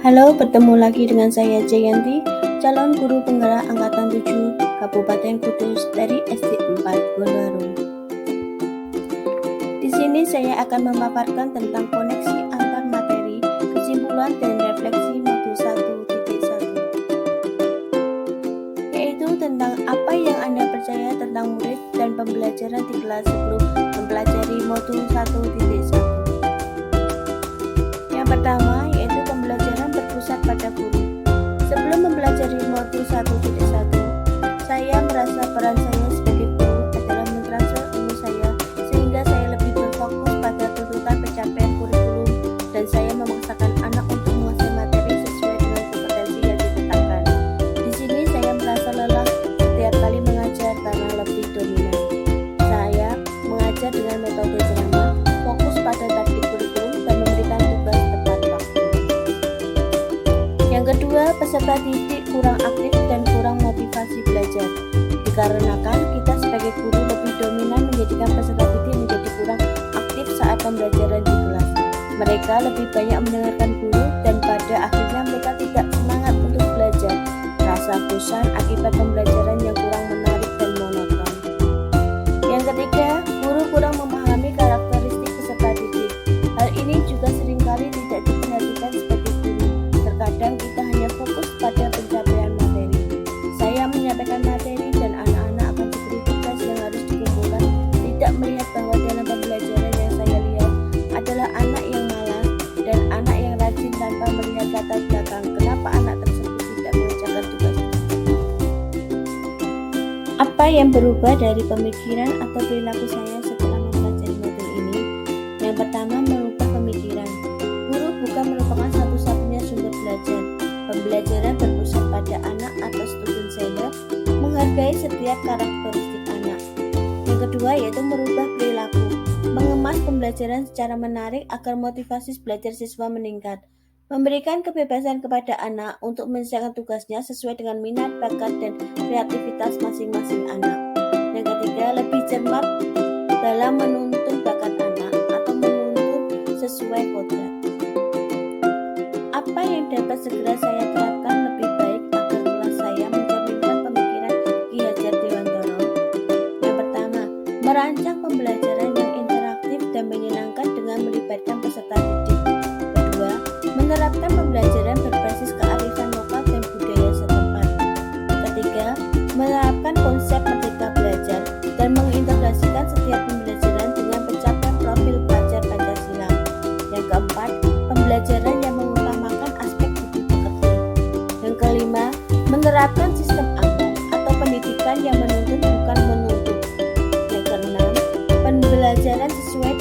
Halo, bertemu lagi dengan saya Jayanti, calon guru penggerak angkatan 7 Kabupaten Kudus dari SD 4 Gondoaru. Di sini saya akan memaparkan tentang koneksi antar materi, kesimpulan dan refleksi modul 1.1, yaitu tentang apa yang Anda percaya tentang murid dan pembelajaran di kelas sebelum mempelajari modul 1.1. Yang pertama yaitu pembelajaran berpusat pada guru. Sebelum mempelajari modul 1.1, saya merasa peran saya sebagai guru adalah mentransfer ilmu saya sehingga saya lebih berfokus pada tuntutan pencapaian kurikulum dan saya memaksakan anak untuk menguasai materi sesuai dengan kompetensi yang ditetapkan. Di sini saya merasa lelah setiap kali mengajar karena lebih dominan. Saya mengajar dengan metode ceramah, fokus pada taktik kurikulum dan memberikan tugas tepat waktu. Yang kedua, peserta didik kurang aktif dan kurang motivasi belajar. Dikarenakan kita sebagai guru lebih dominan menjadikan peserta didik menjadi kurang aktif saat pembelajaran di kelas. Mereka lebih banyak mendengarkan guru dan pada akhirnya mereka tidak semangat untuk belajar. Rasa bosan akibat pembelajaran yang kurang menarik dan monoton. Yang ketiga, guru kurang memahami karakteristik peserta didik. Hal ini juga seringkali tidak diperhatikan sebagai guru. Terkadang kita hanya fokus pada pencapaian materi. Saya menyampaikan materi dan anak-anak akan diberi tugas yang harus dikumpulkan, tidak melihat bahwa dalam pembelajaran yang saya lihat adalah anak yang malas dan anak yang rajin tanpa melihat latar belakang kenapa anak tersebut tidak mengerjakan tugas. Apa yang berubah dari pemikiran atau perilaku saya setelah mempelajari modul ini? Yang pertama, merubah pemikiran. Guru bukan merupakan satu-satunya sumber belajar. Pembelajaran berpusat pada anak atau student center, menghargai setiap karakteristik anak. Yang kedua yaitu merubah perilaku, mengemas pembelajaran secara menarik agar motivasi belajar siswa meningkat, memberikan kebebasan kepada anak untuk menyelesaikan tugasnya sesuai dengan minat, bakat, dan kreativitas masing-masing anak. Yang ketiga, lebih cermat dalam menuntun bakat anak atau menuntun sesuai kodrat. Apa yang dapat segera saya terapkan lebih baik agar kelas saya mencerminkan pemikiran Ki Hajar Dewantara? Yang pertama, merancang pembelajaran yang interaktif dan menyenangkan dengan melibatkan peserta didik. Kedua, menerapkan pembelajaran berbasis kearifan lokal dan budaya setempat. Ketiga, menerapkan konsep merdeka belajar dan mengintegrasikan setiap pembelajaran dengan pencapaian profil pelajar Pancasila. Yang keempat, pembelajaran yang mengutamakan aspek budi pekerti. Yang kelima, menerapkan sistem AMO atau pendidikan yang menuntun bukan menuntut. Yang keenam, pembelajaran sesuai